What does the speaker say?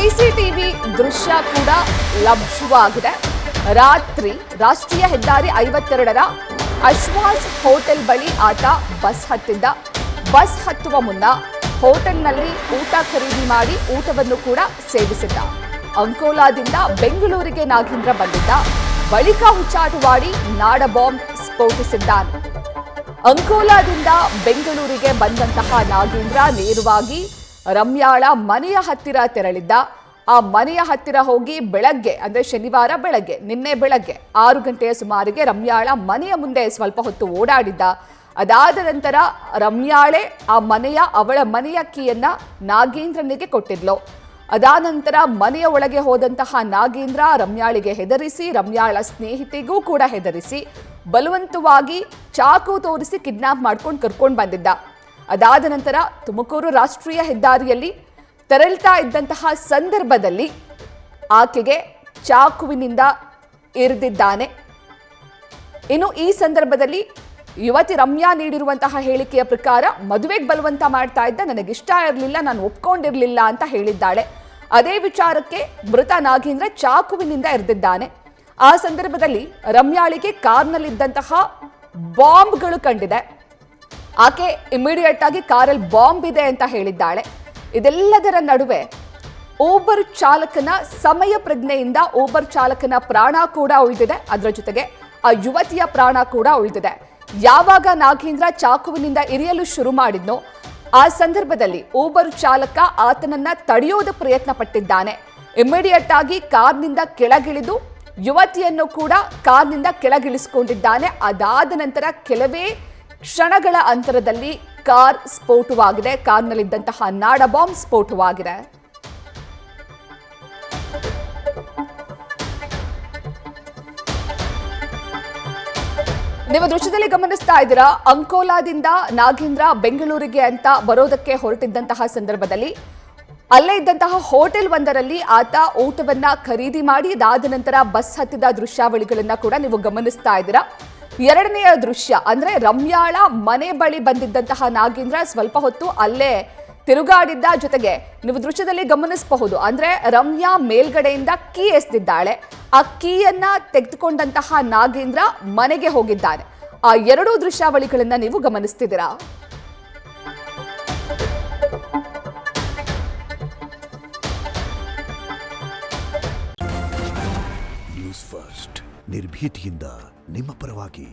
CCTV ದೃಶ್ಯ ಕೂಡ ಲಭ್ಯವಾಗಿದೆ. ರಾತ್ರಿ ರಾಷ್ಟ್ರೀಯ ಹೆದ್ದಾರಿ 52ರ ಅಶ್ವಾಸ್ ಹೋಟೆಲ್ ಬಳಿ ಆತ ಬಸ್ ಹತ್ತಿದ್ದ. ಬಸ್ ಹತ್ತುವ ಮುನ್ನ ಹೋಟೆಲ್ನಲ್ಲಿ ಊಟ ಖರೀದಿ ಮಾಡಿ ಊಟವನ್ನು ಕೂಡ ಸೇವಿಸಿದ್ದ. ಅಂಕೋಲಾದಿಂದ ಬೆಂಗಳೂರಿಗೆ ನಾಗೇಂದ್ರ ಬಂದಿದ್ದ. ಬಳಿಕ ಹುಚ್ಚಾಟವಾಡಿ ನಾಡ ಬಾಂಬ್ ಸ್ಫೋಟಿಸಿದ್ದಾನೆ. ಅಂಕೋಲಾದಿಂದ ಬೆಂಗಳೂರಿಗೆ ಬಂದಂತಹ ನಾಗೇಂದ್ರ ನೇರವಾಗಿ ರಮ್ಯಾಳ ಮನೆಯ ಹತ್ತಿರ ತೆರಳಿದ್ದ. ಆ ಮನೆಯ ಹತ್ತಿರ ಹೋಗಿ ಬೆಳಗ್ಗೆ ಅಂದ್ರೆ ಶನಿವಾರ ಬೆಳಗ್ಗೆ ನಿನ್ನೆ ಬೆಳಗ್ಗೆ 6 ಗಂಟೆಯ ಸುಮಾರಿಗೆ ರಮ್ಯಾಳ ಮನೆಯ ಮುಂದೆ ಸ್ವಲ್ಪ ಹೊತ್ತು ಓಡಾಡಿದ್ದ. ಅದಾದ ನಂತರ ರಮ್ಯಾಳೆ ಅವಳ ಮನೆಯ ಕೀಯನ್ನ ನಾಗೇಂದ್ರನಿಗೆ ಕೊಟ್ಟಿದ್ಲು. ಅದಾದ ನಂತರ ಮನೆಯ ಒಳಗೆ ಹೋದಂತಹ ನಾಗೇಂದ್ರ ರಮ್ಯಾಳಿಗೆ ಹೆದರಿಸಿ, ರಮ್ಯಾಳ ಸ್ನೇಹಿತೆಗೂ ಕೂಡ ಹೆದರಿಸಿ ಬಲವಂತವಾಗಿ ಚಾಕು ತೋರಿಸಿ ಕಿಡ್ನಾಪ್ ಮಾಡ್ಕೊಂಡು ಕರ್ಕೊಂಡು ಬಂದಿದ್ದ. ಅದಾದ ನಂತರ ತುಮಕೂರು ರಾಷ್ಟ್ರೀಯ ಹೆದ್ದಾರಿಯಲ್ಲಿ ತೆರಳ್ತಾ ಇದ್ದಂತಹ ಸಂದರ್ಭದಲ್ಲಿ ಆಕೆಗೆ ಚಾಕುವಿನಿಂದ ಇರಿದಿದ್ದಾನೆ. ಇನ್ನು ಈ ಸಂದರ್ಭದಲ್ಲಿ ಯುವತಿ ರಮ್ಯಾ ನೀಡಿರುವಂತಹ ಹೇಳಿಕೆಯ ಪ್ರಕಾರ ಮದುವೆಗೆ ಬಲವಂತ ಮಾಡ್ತಾ ಇದ್ದ, ನನಗಿಷ್ಟ ಇರಲಿಲ್ಲ, ನಾನು ಒಪ್ಕೊಂಡಿರಲಿಲ್ಲ ಅಂತ ಹೇಳಿದ್ದಾಳೆ. ಅದೇ ವಿಚಾರಕ್ಕೆ ಮೃತ ನಾಗೇಂದ್ರ ಚಾಕುವಿನಿಂದ ಇರಿದಿದ್ದಾನೆ. ಆ ಸಂದರ್ಭದಲ್ಲಿ ರಮ್ಯಾಳಿಗೆ ಕಾರ್ನಲ್ಲಿದ್ದಂತಹ ಬಾಂಬ್ಗಳು ಕಂಡಿದೆ. ಆಕೆ ಇಮಿಡಿಯೇಟ್ ಆಗಿ ಕಾರಲ್ಲಿ ಬಾಂಬ್ ಇದೆ ಅಂತ ಹೇಳಿದ್ದಾಳೆ. ಇದೆಲ್ಲದರ ನಡುವೆ ಊಬರ್ ಚಾಲಕನ ಸಮಯ ಪ್ರಜ್ಞೆಯಿಂದ ಊಬರ್ ಚಾಲಕನ ಪ್ರಾಣ ಕೂಡ ಉಳಿದಿದೆ. ಅದರ ಜೊತೆಗೆ ಆ ಯುವತಿಯ ಪ್ರಾಣ ಕೂಡ ಉಳಿದಿದೆ. ಯಾವಾಗ ನಾಗೇಂದ್ರ ಚಾಕುವಿನಿಂದ ಇರಿಯಲು ಶುರು ಮಾಡಿದ್ನೋ ಆ ಸಂದರ್ಭದಲ್ಲಿ ಊಬರ್ ಚಾಲಕ ಆತನನ್ನ ತಡೆಯೋದು ಪ್ರಯತ್ನ ಪಟ್ಟಿದ್ದಾನೆ. ಇಮಿಡಿಯೇಟ್ ಆಗಿ ಕಾರ್ನಿಂದ ಕೆಳಗಿಳಿದು ಯುವತಿಯನ್ನು ಕೂಡ ಕಾರ್ನಿಂದ ಕೆಳಗಿಳಿಸಿಕೊಂಡಿದ್ದಾನೆ. ಅದಾದ ನಂತರ ಕೆಲವೇ ಕ್ಷಣಗಳ ಅಂತರದಲ್ಲಿ ಕಾರ್ ಸ್ಫೋಟವಾಗಿದೆ. ಕಾರ್ನಲ್ಲಿದ್ದಂತಹ ನಾಡ ಬಾಂಬ್ ಸ್ಫೋಟವಾಗಿದೆ. ನೀವು ದೃಶ್ಯದಲ್ಲಿ ಗಮನಿಸ್ತಾ ಇದ್ದೀರಾ, ಅಂಕೋಲಾದಿಂದ ನಾಗೇಂದ್ರ ಬೆಂಗಳೂರಿಗೆ ಅಂತ ಬರೋದಕ್ಕೆ ಹೊರಟಿದ್ದಂತಹ ಸಂದರ್ಭದಲ್ಲಿ ಅಲ್ಲೇ ಇದ್ದಂತಹ ಹೋಟೆಲ್ ಒಂದರಲ್ಲಿ ಆತ ಊಟವನ್ನ ಖರೀದಿ ಮಾಡಿ ಅದಾದ ನಂತರ ಬಸ್ ಹತ್ತಿದ ದೃಶ್ಯಾವಳಿಗಳನ್ನ ಕೂಡ ನೀವು ಗಮನಿಸ್ತಾ ಇದ್ದೀರಾ. ಎರಡನೆಯ ದೃಶ್ಯ ಅಂದ್ರೆ ರಮ್ಯಾಳ ಮನೆ ಬಳಿ ಬಂದಿದ್ದಂತಹ ನಾಗೇಂದ್ರ ಸ್ವಲ್ಪ ಹೊತ್ತು ಅಲ್ಲೇ ತಿರುಗಾಡಿದ್ದ. ಜೊತೆಗೆ ನೀವು ದೃಶ್ಯದಲ್ಲಿ ಗಮನಿಸಬಹುದು, ಅಂದ್ರೆ ರಮ್ಯಾ ಮೇಲ್ಗಡೆಯಿಂದ ಕೀ ಎಸೆದಿದ್ದಾಳೆ. ಆ ಕೀಯನ್ನ ತೆಗೆದುಕೊಂಡಂತಹ ನಾಗೇಂದ್ರ ಮನೆಗೆ ಹೋಗಿದ್ದಾನೆ. ಆ ಎರಡೂ ದೃಶ್ಯಾವಳಿಗಳನ್ನ ನೀವು ಗಮನಿಸ್ತಿದ್ದೀರಾ. ನ್ಯೂಸ್ ಫಸ್ಟ್ ನಿರ್ಭೀತಿಯಿಂದ ನಿಮ್ಮ ಪರವಾಗಿ.